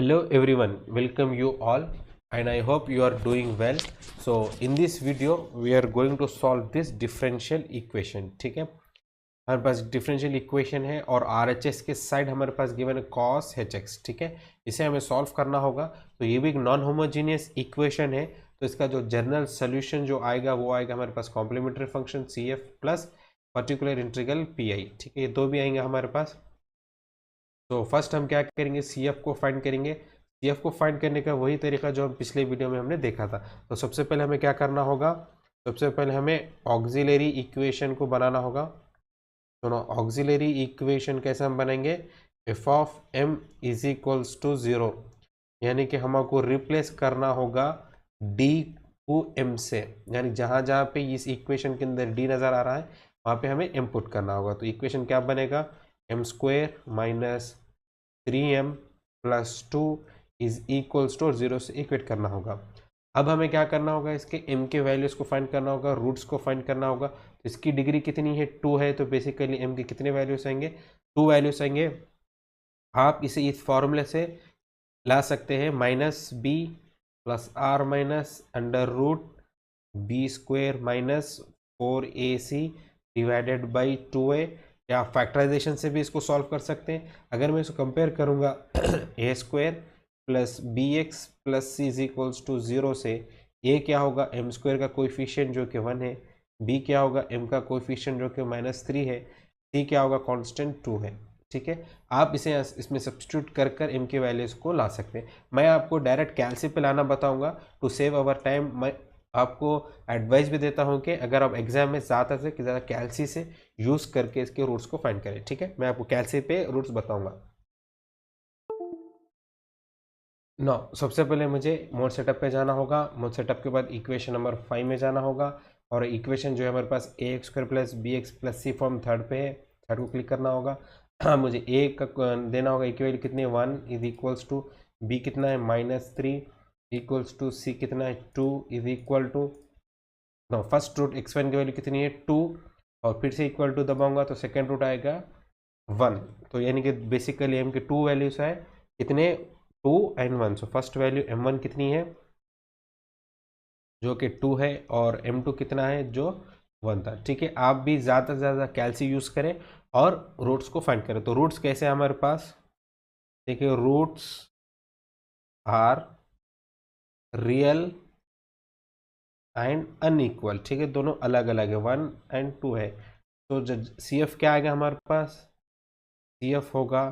Hello everyone, welcome you all and I hope you are doing well. So in this video we are going to solve this differential equation. ठीक है, हमारे पास differential equation है और RHS के side हमारे पास given है cos hx. ठीक है, इसे हमें सॉल्व करना होगा. तो ये भी एक नॉन होमोजीनियस इक्वेशन है, तो इसका जो जनरल सोल्यूशन जो आएगा वो आएगा हमारे पास complementary function CF plus particular integral PI. ठीक है, ये दो भी आएंगे हमारे पास. तो फर्स्ट हम क्या करेंगे, CF को फाइंड करेंगे. CF को फाइंड करने का वही तरीका जो हम पिछले वीडियो में हमने देखा था. तो सबसे पहले हमें क्या करना होगा, सबसे पहले हमें ऑक्सिलरी इक्वेशन को बनाना होगा. तो ऑक्सिलरी इक्वेशन कैसे हम बनाएंगे, f of m is equals to 0, यानी कि हमको रिप्लेस करना होगा d को m से, यानी जहाँ जहाँ पे इस इक्वेशन के अंदर d नज़र आ रहा है वहाँ पे हमें m पुट करना होगा. तो इक्वेशन क्या बनेगा, m square minus 3m plus 2 is equals to 0 से इक्वेट करना होगा. अब हमें क्या करना होगा, इसके m के वैल्यूज़ को फाइंड करना होगा, रूट्स को फाइंड करना होगा. तो इसकी डिग्री कितनी है, 2 है, तो बेसिकली m के कितने वैल्यूज आएंगे, 2 वैल्यूज आएंगे. आप इसे इस फॉर्मूले से ला सकते हैं, minus b plus or minus under root b square minus 4ac divided by 2a, या फैक्टराइजेशन से भी इसको सॉल्व कर सकते हैं. अगर मैं इसको कंपेयर करूंगा A square plus B X plus C is equals to 0 से, ए क्या होगा, एम स्क्वायर का कोएफिशिएंट जो कि 1 है, बी क्या होगा, एम का कोएफिशिएंट जो कि -3 है, सी क्या होगा, कांस्टेंट 2 है. ठीक है, आप इसे इसमें सब्स्टिट्यूट कर कर एम के वैल्यूज़ को ला सकते हैं. मैं आपको डायरेक्ट कैलसी पे लाना बताऊंगा टू सेव अवर टाइम. मैं आपको एडवाइस भी देता हूं कि अगर आप एग्जाम में ज़्यादा से ज़्यादा कैलसी से यूज़ करके इसके रूट्स को फाइंड करें. ठीक है, मैं आपको कैलसी पे रूट्स बताऊंगा. नो, सबसे पहले मुझे मोड सेटअप पे जाना होगा. मोड सेटअप के बाद इक्वेशन नंबर 5 में जाना होगा, और इक्वेशन जो है हमारे पास A X square plus B X plus C form third पे है, थर्ड को क्लिक करना होगा. मुझे ए का देना होगा इक्वल कितने 1 इज इक्वल्स टू, बी कितना है -3 इक्वल्स टू, सी कितना है 2 is equal to, no first root x1 की वैल्यू कितनी है 2, और फिर से इक्वल टू दबाऊंगा तो सेकेंड रूट आएगा 1. तो यानी कि बेसिकली m की 2 वैल्यूज है, कितने 2 and 1. So first value m1 कितनी है, जो कि 2 है, और m2 कितना है, जो 1 था. ठीक है, आप भी ज़्यादा से ज़्यादा कैलसी यूज़ करें और रूट्स को फाइंड करें. तो रूट्स कैसे हैं हमारे पास, देखिए roots are real and unequal. ठीक है, दोनों अलग अलग है, 1 एंड 2 है. तो सी एफ क्या आएगा हमारे पास, सी एफ होगा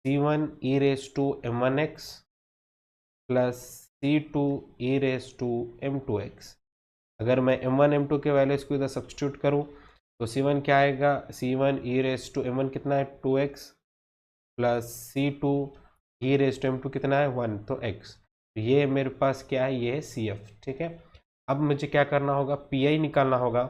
C1 e raise to m1x plus C2 e raise to m2x. अगर मैं m1 m2 के वैल्यूज को इधर सब्स्टिट्यूट करूं तो C1 क्या आएगा, C1 e raise to m1 कितना है 2x plus C2 e raise to m2 कितना है 1, तो x. ये मेरे पास क्या है, ये है CF. ठीक है, अब मुझे क्या करना होगा, PI निकालना होगा.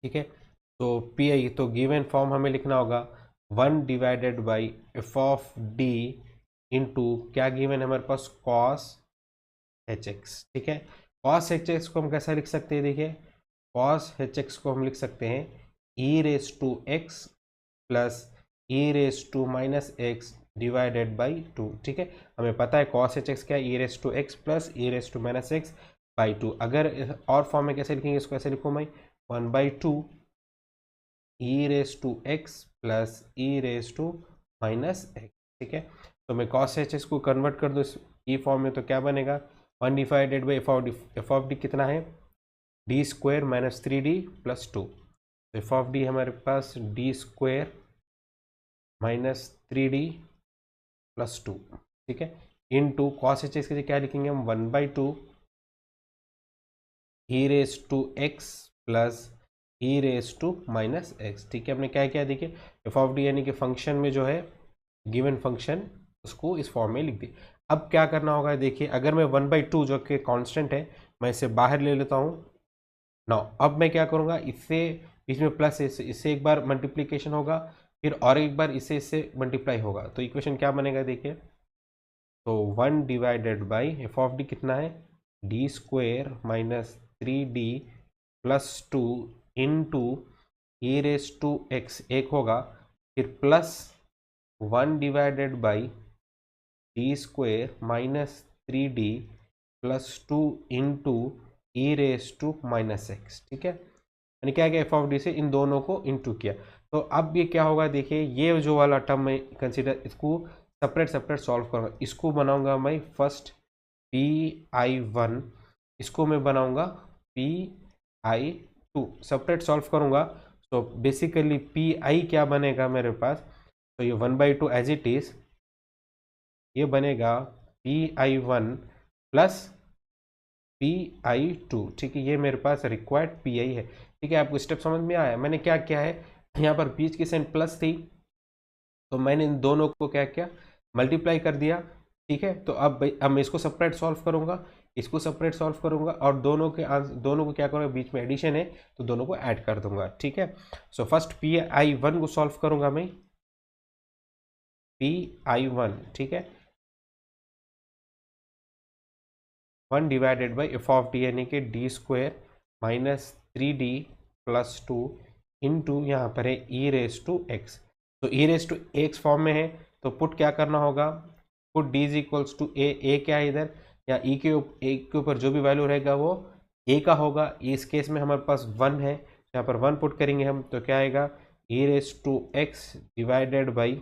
ठीक है, तो PI तो गिवन फॉर्म हमें लिखना होगा 1 divided by F of D into क्या गिवन है हमारे पास, कॉस hx. ठीक है, कॉस hx को हम कैसा लिख सकते हैं, देखिए कॉस hx को हम लिख सकते हैं e raise to x plus e raise to minus x divided by 2. ठीक है, हमें पता है कॉस hx क्या है, e raise to x plus e raise to minus x by 2. अगर और फॉर्म में कैसे लिखेंगे, इसको कैसे लिखूँ मैं, 1/2 e raise to x plus e raise to minus x. ठीक है, तो मैं कॉस एच को कन्वर्ट कर दूँ इस ई फॉर्म में, तो क्या बनेगा, 1 divided by F of d कितना है, D square minus 3d plus 2. तो एफ ऑफ डी हमारे पास D square minus 3d plus 2. ठीक है, इन टू कॉस एच के लिए क्या लिखेंगे हम, 1/2 E raise to x plus E raise to minus x. ठीक है, हमने क्या किया, देखिए एफ ऑफ डी यानी कि फंक्शन में जो है गिवन फंक्शन उसको इस फॉर्म में लिख दी. अब क्या करना होगा, देखिए अगर मैं 1/2 जो कि कांस्टेंट है, मैं इसे बाहर ले लेता हूँ. नाउ अब मैं क्या करूँगा, इससे बीच में प्लस, इससे एक बार मल्टीप्लीकेशन होगा, फिर और एक बार इससे मल्टीप्लाई होगा. तो इक्वेशन क्या बनेगा, देखिए तो 1 divided by F of d कितना है, d square minus 3d plus 2 into e raise to x एक होगा, फिर plus 1 divided by d square minus 3d plus 2 into e raise to minus x. ठीक है, यानी क्या क्या एफ ऑफ डी से इन दोनों को इंटू किया। तो अब ये क्या होगा, देखिए ये जो वाला टर्म मैं कंसीडर इसको सेपरेट सेपरेट सॉल्व करूँगा। इसको बनाऊंगा मैं फर्स्ट पी आई वन, इसको मैं बनाऊंगा P I two, separate solve करूँगा। तो बेसिकली पी आई क्या बनेगा मेरे पास, तो ये 1/2 एज इट इज, ये बनेगा P I one plus P I two. ठीक है, ये मेरे पास रिक्वायर्ड पी आई है। ठीक है, आपको स्टेप समझ में आया। मैंने क्या किया है, यहाँ पर बीच की साइन प्लस थी तो मैंने इन दोनों को क्या किया, मल्टीप्लाई कर दिया। ठीक है, तो अब मैं इसको सेपरेट सॉल्व करूंगा, इसको सेपरेट सॉल्व करूंगा और दोनों को क्या करूँगा, बीच में एडिशन है तो दोनों को ऐड कर दूंगा। ठीक है, so first P I one को सॉल्व करूंगा मैं, पी आई वन। ठीक है, 1 divided by F of D, यानी कि D square minus 3d plus 2 into यहाँ पर है ई रेस टू एक्स। तो E raise to X form में है तो पुट क्या करना होगा, put D is equals to A क्या है इधर, या ई के ऊपर जो भी वैल्यू रहेगा वो ए का होगा। इस केस में हमारे पास 1 है, यहाँ पर 1 पुट करेंगे हम तो क्या आएगा, E raise to x divided by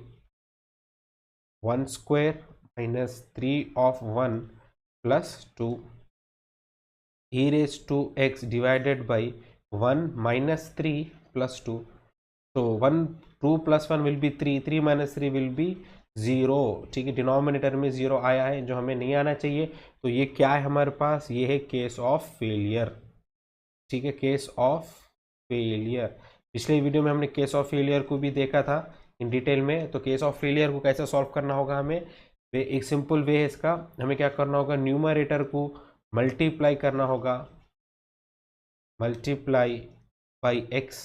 1 square minus 3 of 1 plus 2 e raised to x divided by 1 minus 3 plus 2. So 2 plus 1 will be 3, 3 minus 3 will be 0। ठीक है, डिनोमिनेटर में 0 आया है जो हमें नहीं आना चाहिए। तो ये क्या है हमारे पास, ये है केस ऑफ फेलियर। ठीक है, केस ऑफ फेलियर। पिछले वीडियो में हमने केस ऑफ फेलियर को भी देखा था इन डिटेल में। तो केस ऑफ फेलियर को कैसे सॉल्व करना होगा हमें, एक सिंपल वे है इसका। हमें क्या करना होगा, न्यूमरेटर को मल्टीप्लाई करना होगा, मल्टीप्लाई बाई एक्स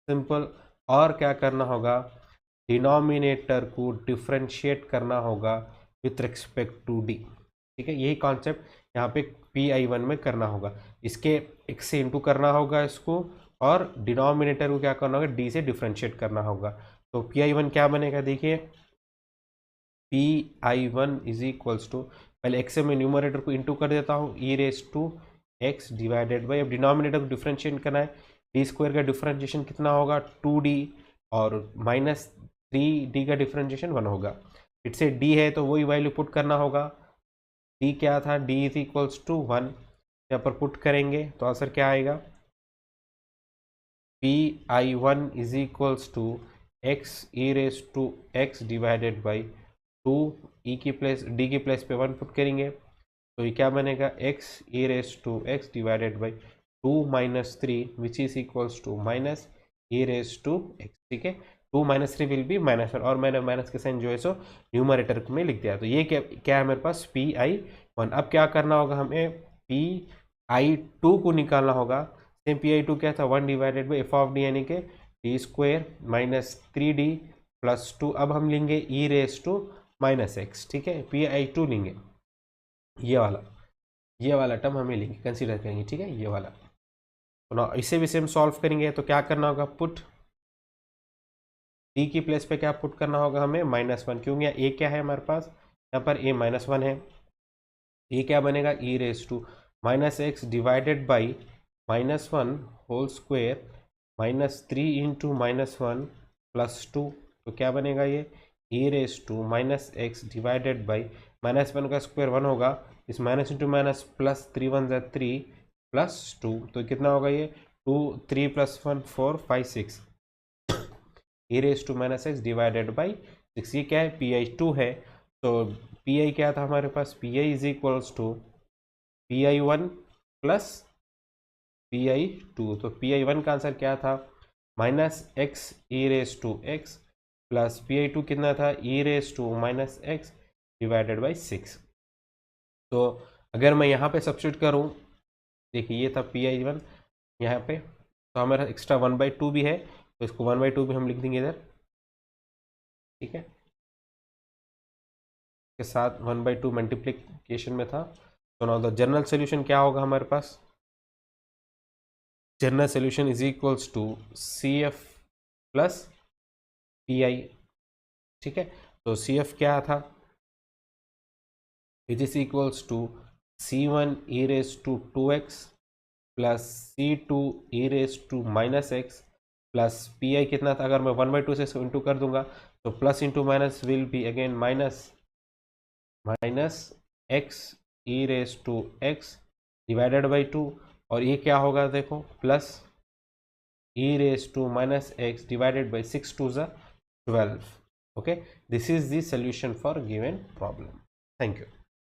सिंपल, और क्या करना होगा, डिनोमिनेटर को डिफ्रेंशिएट करना होगा विथ रिस्पेक्ट टू डी। ठीक है, यही कॉन्सेप्ट यहाँ पे पी आई वन में करना होगा। इसके एक्स से इंटू करना होगा इसको, और डिनोमिनेटर को क्या करना होगा, डी से डिफ्रेंशिएट करना होगा। तो पी आई वन क्या बनेगा, देखिए P I one is equals to, पहले एक्स से मैं न्यूमरेटर को इंटू कर देता हूँ, E raise to x divided by, अब डिनोमिनेटर को डिफ्रेंशिएट करना है, डी स्क्वायर का डिफ्रेंशिएशन कितना होगा 2d, और माइनस 3d का डिफ्रेंशिएशन 1 होगा। फिर से d है तो वही वैल्यू पुट करना होगा, d क्या था, d इज इक्वल्स टू 1, यहाँ पर पुट करेंगे तो आंसर क्या आएगा, P I one is equals to x e raise to x divided by 2 e की प्लेस डी की प्लेस पे 1 पुट करेंगे तो ये क्या बनेगा, x e raise to x divided by 2 minus 3 which is equals to minus e raise to x. ठीक है, 2 माइनस 3 विल बी माइनस 1, और मैंने माइनस के साइन जो है सो न्यूमरेटर में लिख दिया। तो ये क्या है मेरे पास, पी आई वन। अब क्या करना होगा, हमें पी आई टू को निकालना होगा। सेम पी आई टू क्या था, 1 divided by F of D, यानी कि D square minus 3d plus 2। अब हम लेंगे ई रेस टू माइनस एक्स। ठीक है, पी आई टू लेंगे, ये वाला टर्म हमें लेंगे, कंसीडर करेंगे। ठीक है, ये वाला। तो ना इसे भी सेम सॉल्व करेंगे तो क्या करना होगा, पुट डी की प्लेस पे क्या पुट करना होगा हमें, -1, क्योंकि यहाँ ए क्या है हमारे पास, यहाँ पर ए -1 है। ये क्या बनेगा, E raise to minus x divided by -1 whole square -3 into -1 plus 2। तो क्या बनेगा ये, E raise to minus x divided by -1 का स्क्वायर 1 होगा, इस माइनस इंटू माइनस प्लस 3 1 ज़ा 3 प्लस 2, तो कितना होगा ये 2 3 + 1 4 5 6 e raise to minus x divided by 6। ये क्या है, पी आई टू है। तो पी आई क्या था हमारे पास, P I is equals to P I one plus P I two. तो पी आई वन का आंसर क्या था, -x E raise to x plus P I two कितना था, E raise to minus x divided by 6। तो अगर मैं यहाँ पे सब्स्टिट्यूट करूँ, देखिए ये था पी आई वन यहाँ पे, तो हमारा एक्स्ट्रा 1/2 भी है तो इसको 1/2 भी हम लिख देंगे इधर। ठीक है, के साथ 1/2 मल्टीप्लिकेशन में था। तो नाउ द जनरल सोल्यूशन क्या होगा हमारे पास, general solution is equals to C F plus P I. ठीक है, तो सी एफ क्या था, which is equals to c1 e raise to 2x plus c2 e raise to minus x plus P I कितना था, अगर मैं 1/2 से इंटू कर दूंगा तो plus into minus will be again minus x e raise to x divided by 2, और ये क्या होगा देखो plus e raised to minus x divided by 6 to the 12. Okay, this is the solution for given problem. Thank you.